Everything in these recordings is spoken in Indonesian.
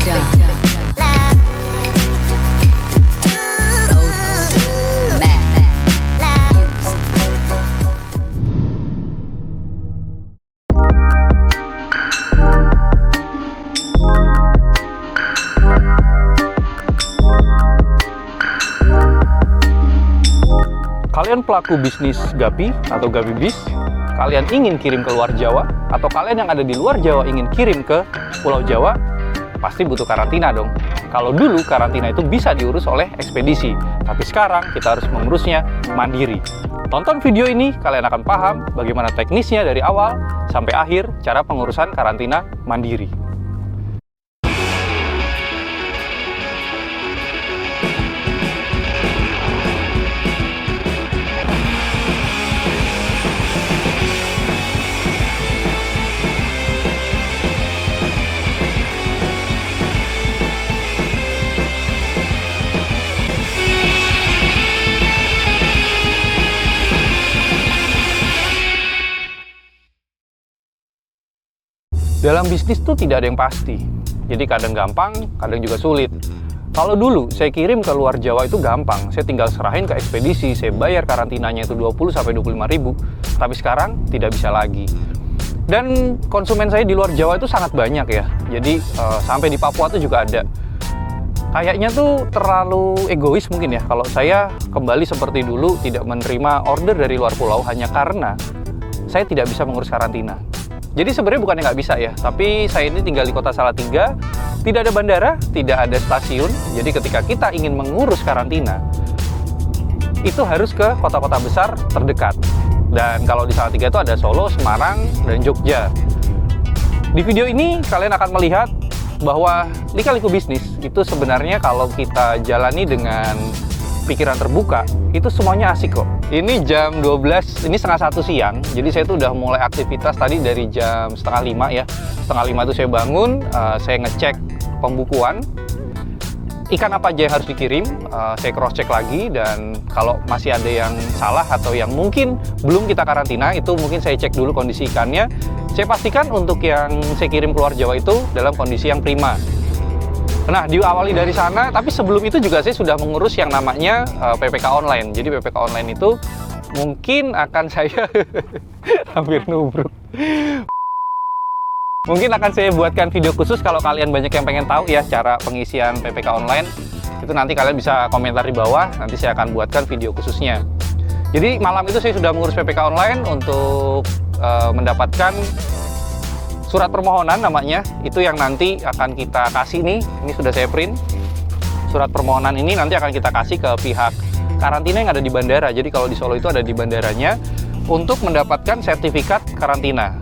Kalian pelaku bisnis Gapi atau Gapi Bis, kalian ingin kirim ke luar Jawa, atau kalian yang ada di luar Jawa ingin kirim ke Pulau Jawa, pasti butuh karantina dong. Kalau dulu karantina itu bisa diurus oleh ekspedisi, tapi sekarang kita harus mengurusnya mandiri. Tonton video ini, kalian akan paham bagaimana teknisnya dari awal sampai akhir cara pengurusan karantina mandiri. Dalam bisnis tuh tidak ada yang pasti, jadi kadang gampang, kadang juga sulit. Kalau dulu saya kirim ke luar Jawa itu gampang, saya tinggal serahin ke ekspedisi, saya bayar karantinanya itu 20-25 ribu, tapi sekarang tidak bisa lagi. Dan konsumen saya di luar Jawa itu sangat banyak ya, jadi sampai di Papua tuh juga ada. Kayaknya tuh terlalu egois mungkin ya, kalau saya kembali seperti dulu tidak menerima order dari luar pulau hanya karena saya tidak bisa mengurus karantina. Jadi sebenarnya bukannya nggak bisa ya, tapi saya ini tinggal di kota Salatiga, tidak ada bandara, tidak ada stasiun. Jadi ketika kita ingin mengurus karantina, itu harus ke kota-kota besar terdekat. Dan kalau di Salatiga itu ada Solo, Semarang, dan Jogja. Di video ini kalian akan melihat bahwa lika-liku bisnis itu sebenarnya kalau kita jalani dengan pikiran terbuka, itu semuanya asik kok. Ini jam 12, ini setengah 1 siang, jadi saya tuh udah mulai aktivitas tadi dari jam setengah 5 ya. Setengah 5 itu saya bangun, saya ngecek pembukuan, ikan apa aja yang harus dikirim, saya cross check lagi, dan kalau masih ada yang salah atau yang mungkin belum kita karantina, itu mungkin saya cek dulu kondisi ikannya. Saya pastikan untuk yang saya kirim keluar Jawa itu dalam kondisi yang prima. Nah, diawali dari sana, tapi sebelum itu juga saya sudah mengurus yang namanya PPK online. Jadi PPK online itu mungkin akan saya hampir nubruk. Mungkin akan saya buatkan video khusus kalau kalian banyak yang pengen tahu ya cara pengisian PPK online. Itu nanti kalian bisa komentar di bawah, nanti saya akan buatkan video khususnya. Jadi malam itu saya sudah mengurus PPK online untuk mendapatkan surat permohonan namanya, itu yang nanti akan kita kasih nih, ini sudah saya print. Surat permohonan ini nanti akan kita kasih ke pihak karantina yang ada di bandara. Jadi kalau di Solo itu ada di bandaranya untuk mendapatkan sertifikat karantina.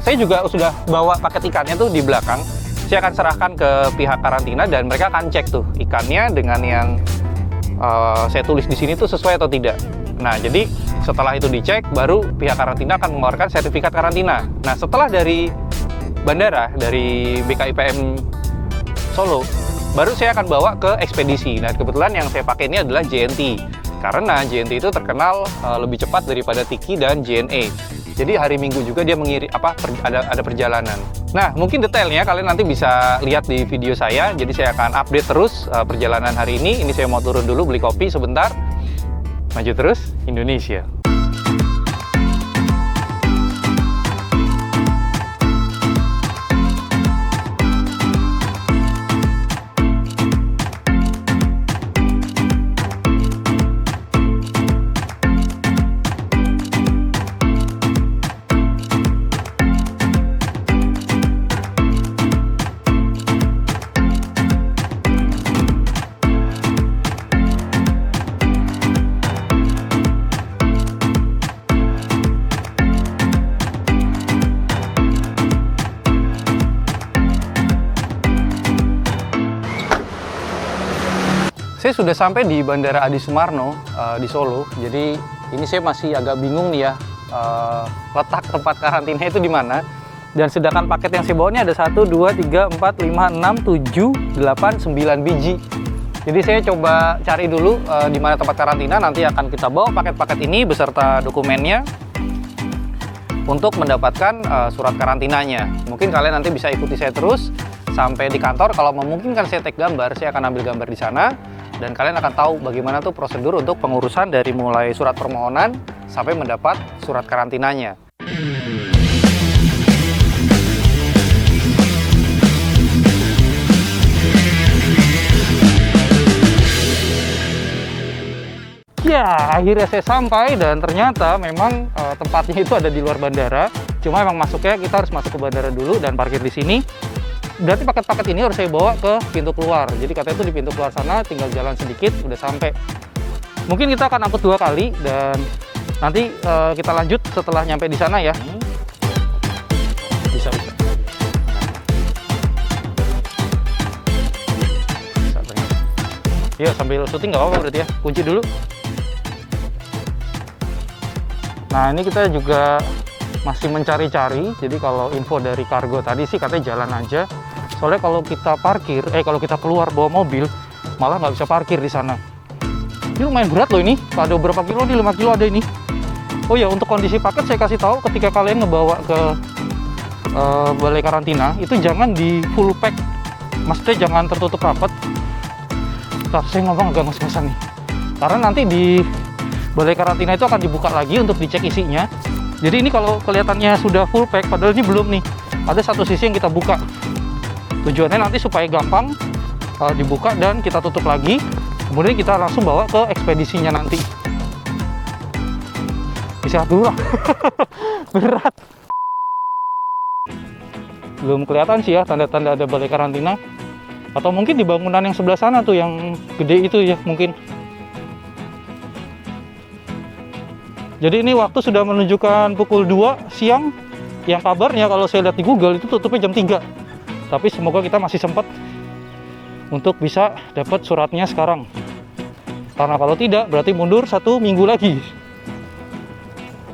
Saya juga sudah bawa paket ikannya tuh di belakang. Saya akan serahkan ke pihak karantina dan mereka akan cek tuh ikannya dengan yang saya tulis di sini tuh sesuai atau tidak. Nah, jadi setelah itu dicek, baru pihak karantina akan mengeluarkan sertifikat karantina. Nah, setelah dari bandara, dari BKIPM Solo, baru saya akan bawa ke ekspedisi. Nah, kebetulan yang saya pakai ini adalah JNT, karena JNT itu terkenal lebih cepat daripada Tiki dan JNE. Jadi hari Minggu juga dia mengirim ada perjalanan. Nah, mungkin detailnya kalian nanti bisa lihat di video saya. Jadi saya akan update terus perjalanan hari ini. Ini saya mau turun dulu beli kopi sebentar. Maju terus Indonesia. Saya sudah sampai di Bandara Adi Sumarno di Solo. Jadi ini saya masih agak bingung nih ya, letak tempat karantina itu di mana. Dan sedangkan paket yang saya bawa ini ada 1, 2, 3, 4, 5, 6, 7, 8, 9 biji. Jadi saya coba cari dulu di mana tempat karantina. Nanti akan kita bawa paket-paket ini beserta dokumennya untuk mendapatkan surat karantinanya. Mungkin kalian nanti bisa ikuti saya terus sampai di kantor, kalau memungkinkan saya take gambar, saya akan ambil gambar di sana. Dan kalian akan tahu bagaimana tuh prosedur untuk pengurusan dari mulai surat permohonan sampai mendapat surat karantinanya. Ya, akhirnya saya sampai dan ternyata memang tempatnya itu ada di luar bandara. Cuma memang masuknya kita harus masuk ke bandara dulu dan parkir di sini. Berarti paket-paket ini harus saya bawa ke pintu keluar. Jadi katanya itu di pintu keluar sana, tinggal jalan sedikit, udah sampai. Mungkin kita akan angkut 2 kali dan nanti kita lanjut setelah nyampe di sana ya. Bisa. Yuk, sambil syuting nggak apa-apa berarti ya. Kunci dulu. Nah, ini kita juga masih mencari-cari. Jadi kalau info dari kargo tadi sih katanya jalan aja. Soalnya kalau kita parkir, kalau kita keluar bawa mobil, malah nggak bisa parkir di sana. Ini lumayan berat loh ini. Ada berapa kilo nih? 5 kilo ada ini. Oh ya, untuk kondisi paket saya kasih tahu ketika kalian ngebawa ke balai karantina, itu jangan di full pack. Maksudnya jangan tertutup rapat. Ntar saya ngomong agak ngos-ngosan nih. Karena nanti di balai karantina itu akan dibuka lagi untuk dicek isinya. Jadi ini kalau kelihatannya sudah full pack, padahal ini belum nih. Ada satu sisi yang kita buka. Tujuannya nanti supaya gampang dibuka dan kita tutup lagi. Kemudian kita langsung bawa ke ekspedisinya nanti. Istirahat dulu lah. Berat. Belum kelihatan sih ya tanda-tanda ada balai karantina. Atau mungkin di bangunan yang sebelah sana tuh yang gede itu ya mungkin. Jadi ini waktu sudah menunjukkan pukul 2 siang. Yang kabarnya kalau saya lihat di Google itu tutupnya jam 3. Tapi semoga kita masih sempat untuk bisa dapat suratnya sekarang. Karena kalau tidak berarti mundur 1 minggu lagi.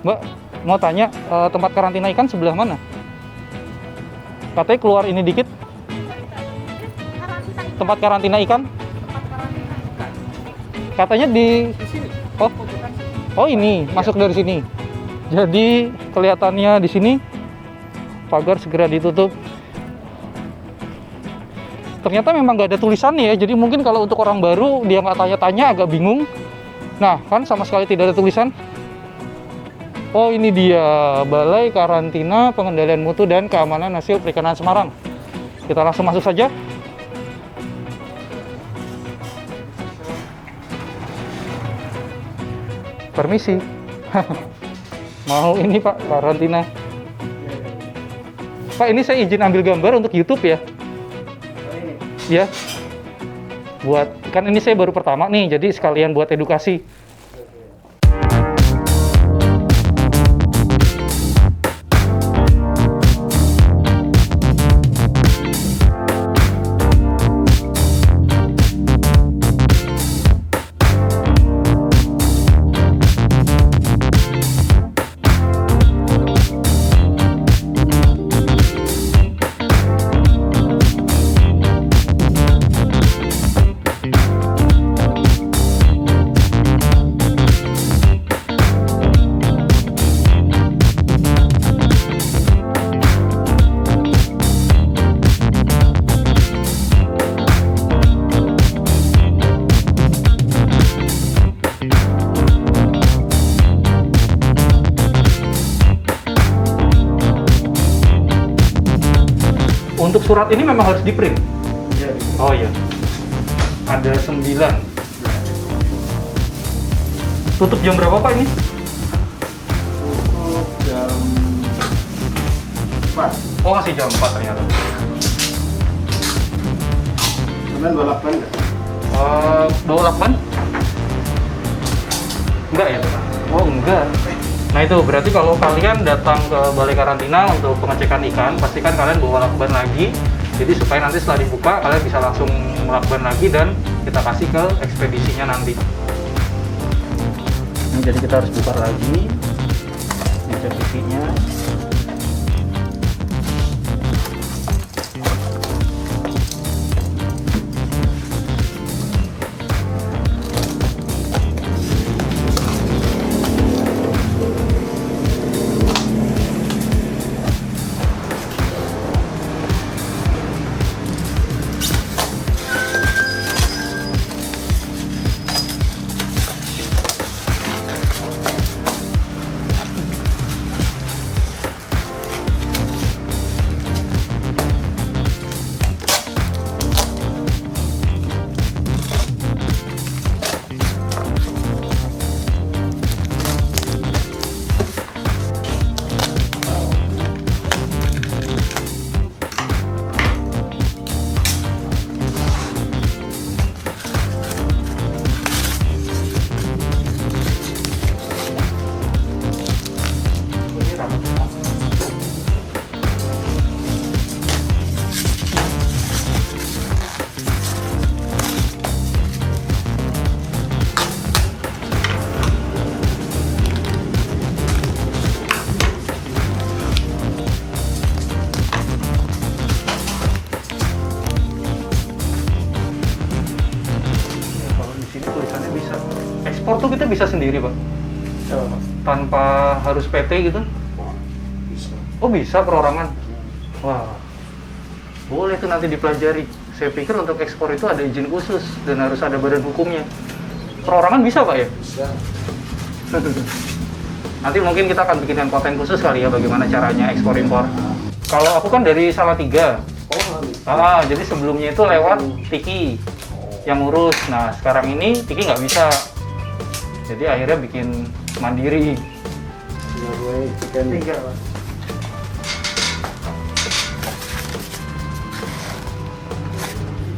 Mbak, mau tanya tempat karantina ikan sebelah mana? Katanya keluar ini dikit. Tempat karantina ikan? Katanya di sini. Oh ini masuk dari sini. Jadi kelihatannya di sini pagar segera ditutup. Ternyata memang nggak ada tulisannya ya. Jadi mungkin kalau untuk orang baru dia nggak tanya-tanya agak bingung. Nah kan sama sekali tidak ada tulisan. Oh ini dia Balai Karantina Pengendalian Mutu dan Keamanan Hasil Perikanan Semarang. Kita langsung masuk saja. Permisi. Mau ini Pak, karantina. Pak, ini saya izin ambil gambar untuk YouTube ya. Ya. Kan ini saya baru pertama nih, jadi sekalian buat edukasi. Untuk surat ini memang harus di-print? Ya. Oh iya. Ada 9. Tutup jam berapa Pak ini? Tutup jam 4. Oh masih jam 4 ternyata. Senin 28 nggak? 28? Enggak ya? Oh enggak. Nah itu berarti kalau kalian datang ke balai karantina untuk pengecekan ikan, pastikan kalian bawa lakban lagi. Jadi supaya nanti setelah dibuka kalian bisa langsung melakban lagi dan kita kasih ke ekspedisinya nanti. Ini jadi kita harus buka lagi, dicek isinya. ekspor tuh kita bisa sendiri Pak? Ya, Pak. Tanpa harus PT gitu? Bisa. Oh bisa perorangan? Wah, boleh tuh nanti dipelajari. Saya pikir untuk ekspor itu ada izin khusus dan harus ada badan hukumnya. Perorangan bisa Pak ya? Bisa. Nanti mungkin kita akan bikinkan konten khusus kali ya bagaimana caranya ekspor impor. Kalau aku kan dari Salatiga. Oh, Jadi sebelumnya itu lewat Tiki yang ngurus. Nah sekarang ini Tiki nggak bisa. Jadi akhirnya bikin mandiri. tiga, Pak.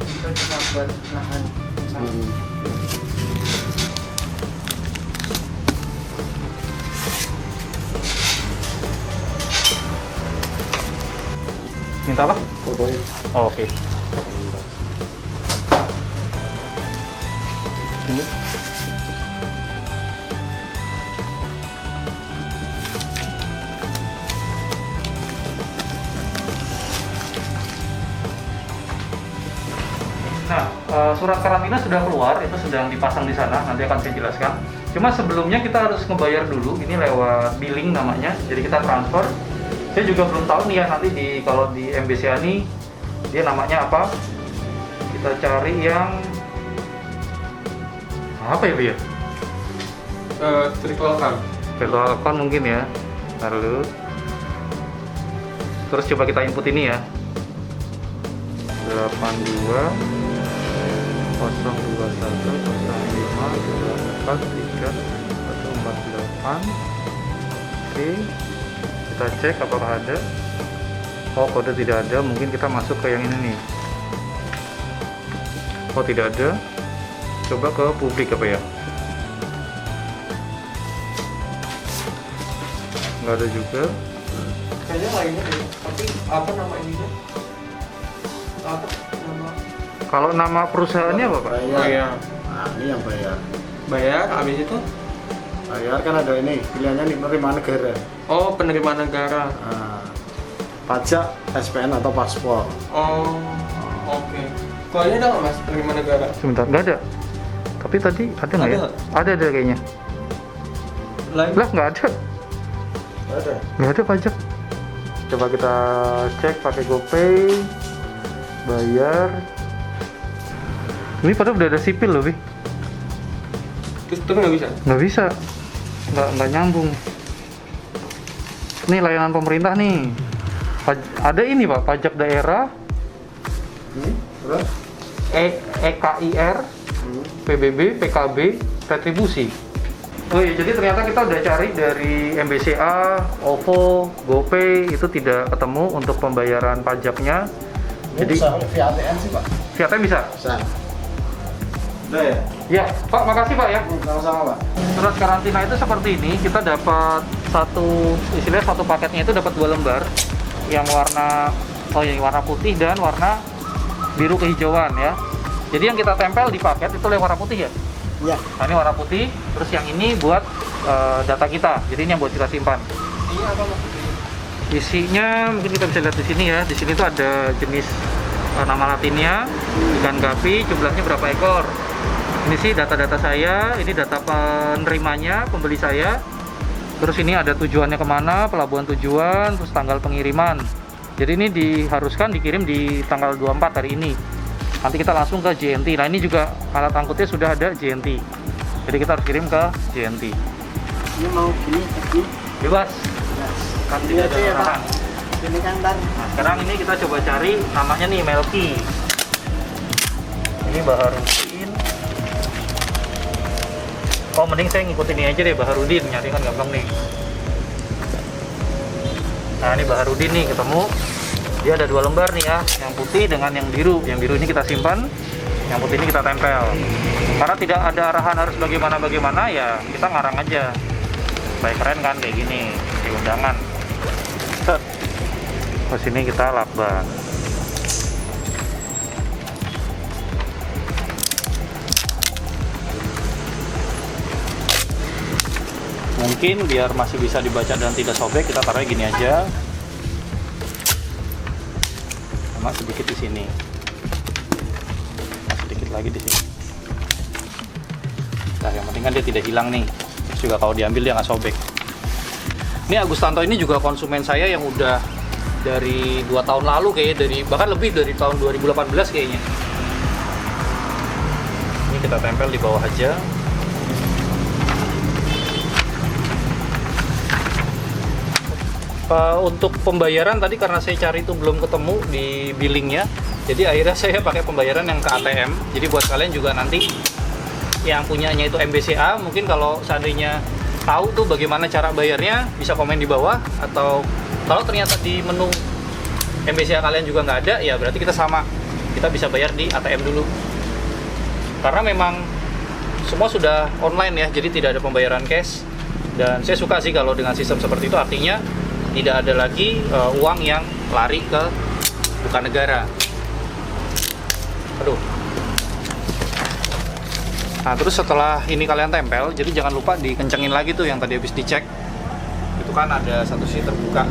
Kita cuma buat nahan. Minta apa? Fotoin. Oh, oke. Ini. Nah, surat karantina sudah keluar, itu sedang dipasang di sana, nanti akan saya jelaskan. Cuma sebelumnya kita harus ngebayar dulu, ini lewat billing namanya, jadi kita transfer. Saya juga belum tahu nih ya nanti kalau di MBCA ini dia namanya apa. Kita cari yang apa ya, Bu ya? Virtual card. Virtual account mungkin ya. Lalu terus coba kita input ini ya. 82 021 05 24 3 148. Oke. Kita cek apakah ada. Oh, kode tidak ada, mungkin kita masuk ke yang ini nih. Oh, tidak ada. Coba ke publik apa ya? Nggak ada juga. Kayaknya lainnya deh. Tapi apa nama ininya? Apa nama? Kalau nama perusahaannya apa Pak? Bayar. Nah, ini yang bayar. Bayar. Habis itu? Bayar kan ada ini, pilihannya nih penerimaan negara. Oh, penerimaan negara. Nah, pajak, SPN atau paspor. Oh, oke. Kalau ini ada nggak mas penerimaan negara? Sebentar, nggak ada. Tapi tadi ada nggak ya? Ada. Ada kayaknya. Lain? Lah nggak ada. Ada. Nggak ada pajak. Coba kita cek pakai GoPay. Bayar. Ini padahal udah ada sipil loh, Bi. Terus nggak bisa? Nggak bisa. Nggak nyambung. Nih layanan pemerintah nih. Ada ini Pak, pajak daerah, Terus? EKIR, PBB, PKB, retribusi. Oh iya, jadi ternyata kita udah cari dari MBCA, OVO, GoPay, itu tidak ketemu untuk pembayaran pajaknya. Jadi bisa via ATM sih Pak. Via ATM bisa? Bisa. Udah ya? Ya, Pak, makasih Pak ya. Sama-sama Pak. Surat karantina itu seperti ini, kita dapat satu paketnya itu dapat 2 lembar yang warna warna putih dan warna biru kehijauan ya. Jadi yang kita tempel di paket itu warna putih ya. Iya. Nah, ini warna putih, terus yang ini buat data kita. Jadi ini yang buat kita simpan. Iya apa mas? Isinya mungkin kita bisa lihat di sini ya. Di sini tuh ada jenis nama latinnya, ikan gapi, jumlahnya berapa ekor. Ini sih data-data saya, ini data penerimanya, pembeli saya. Terus ini ada tujuannya kemana, pelabuhan tujuan, terus tanggal pengiriman. Jadi ini diharuskan dikirim di tanggal 24 hari ini. Nanti kita langsung ke JNT. Nah ini juga alat angkutnya sudah ada JNT. Jadi kita harus kirim ke JNT. Ini mau gini, Bebas. Kan tidak ada ya, Pak. arahan. Ini kan ntar. Nah sekarang ini kita coba cari namanya nih Melki. Ini Baharudin. Oh mending saya ngikutin ini aja deh, Baharudin, nyari kan gampang nih. Nah ini Baharudin nih ketemu. Dia ada 2 lembar nih ya, yang putih dengan yang biru. Yang biru ini kita simpan, yang putih ini kita tempel. Karena tidak ada arahan harus bagaimana ya kita ngarang aja. Supaya keren kan kayak gini, di undangan. Set. Terus ini kita lakban. Mungkin biar masih bisa dibaca dan tidak sobek, kita taruhnya gini aja. Sama sedikit di sini. Sedikit lagi di sini. Nah, yang penting kan dia tidak hilang nih. Terus juga kalau diambil dia nggak sobek. Ini Agustanto ini juga konsumen saya yang udah dari 2 tahun lalu kayaknya, bahkan lebih dari tahun 2018 kayaknya. Ini kita tempel di bawah aja. Untuk pembayaran tadi karena saya cari itu belum ketemu di billingnya, jadi akhirnya saya pakai pembayaran yang ke ATM. Jadi buat kalian juga nanti yang punyanya itu MBCA, mungkin kalau seandainya tahu tuh bagaimana cara bayarnya, bisa komen di bawah. Atau kalau ternyata di menu MBCA kalian juga nggak ada, ya berarti kita sama, kita bisa bayar di ATM dulu. Karena memang semua sudah online ya, jadi tidak ada pembayaran cash. Dan saya suka sih kalau dengan sistem seperti itu, artinya tidak ada lagi uang yang lari ke bukan negara. Aduh. Nah, terus setelah ini kalian tempel, jadi jangan lupa dikencengin lagi tuh yang tadi habis dicek. Itu kan ada satu sisi terbuka.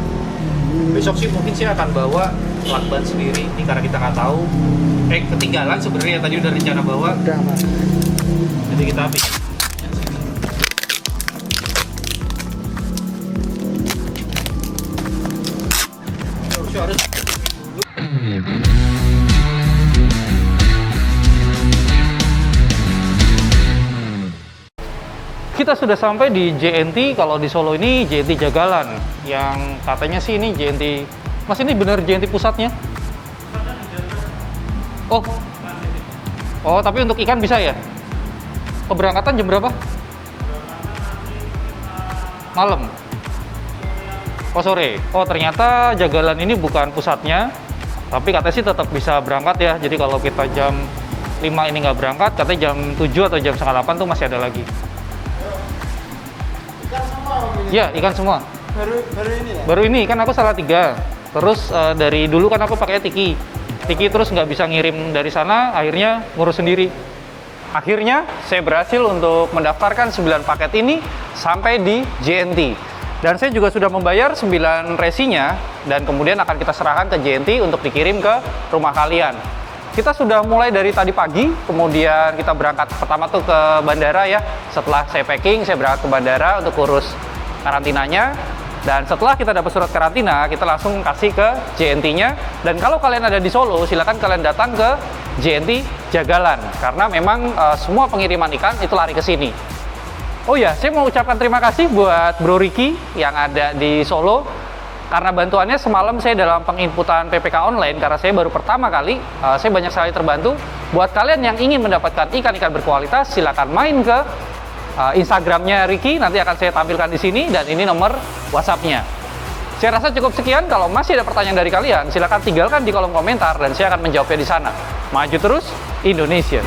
Besok sih mungkin saya akan bawa lakban sendiri, ini karena kita nggak tahu. Ketinggalan sebenarnya, tadi udah rencana bawa. Udah, Mas. Jadi kita bikin. Harus kita sudah sampai di JNT. Kalau di Solo ini JNT Jagalan, yang katanya sih ini JNT. Mas, ini bener JNT pusatnya? Oh, tapi untuk ikan bisa ya? Keberangkatan jam berapa? Malam. Oh, sore. Oh, ternyata Jagalan ini bukan pusatnya, tapi katanya sih tetap bisa berangkat ya. Jadi kalau kita jam 5 ini nggak berangkat, katanya jam 7 atau jam setengah 8 tuh masih ada lagi. Ikan semua ini. Ya, ikan semua. Baru ini ya? Baru ini, kan aku salah 3. Terus dari dulu kan aku pakai Tiki. Tiki terus nggak bisa ngirim dari sana, akhirnya ngurus sendiri. Akhirnya saya berhasil untuk mendaftarkan 9 paket ini sampai di JNT. Dan saya juga sudah membayar 9 resinya, dan kemudian akan kita serahkan ke JNT untuk dikirim ke rumah kalian. Kita sudah mulai dari tadi pagi, kemudian kita berangkat pertama tuh ke bandara ya. Setelah saya packing, saya berangkat ke bandara untuk urus karantinanya. Dan setelah kita dapat surat karantina, kita langsung kasih ke JNT-nya. Dan kalau kalian ada di Solo, silakan kalian datang ke JNT Jagalan. Karena memang semua pengiriman ikan itu lari ke sini. Oh ya, saya mau ucapkan terima kasih buat Bro Ricky yang ada di Solo. Karena bantuannya semalam saya dalam penginputan PPK online, karena saya baru pertama kali, saya banyak sekali terbantu. Buat kalian yang ingin mendapatkan ikan-ikan berkualitas, silakan main ke Instagramnya Ricky, nanti akan saya tampilkan di sini, dan ini nomor WhatsApp-nya. Saya rasa cukup sekian. Kalau masih ada pertanyaan dari kalian, silakan tinggalkan di kolom komentar dan saya akan menjawabnya di sana. Maju terus Indonesia!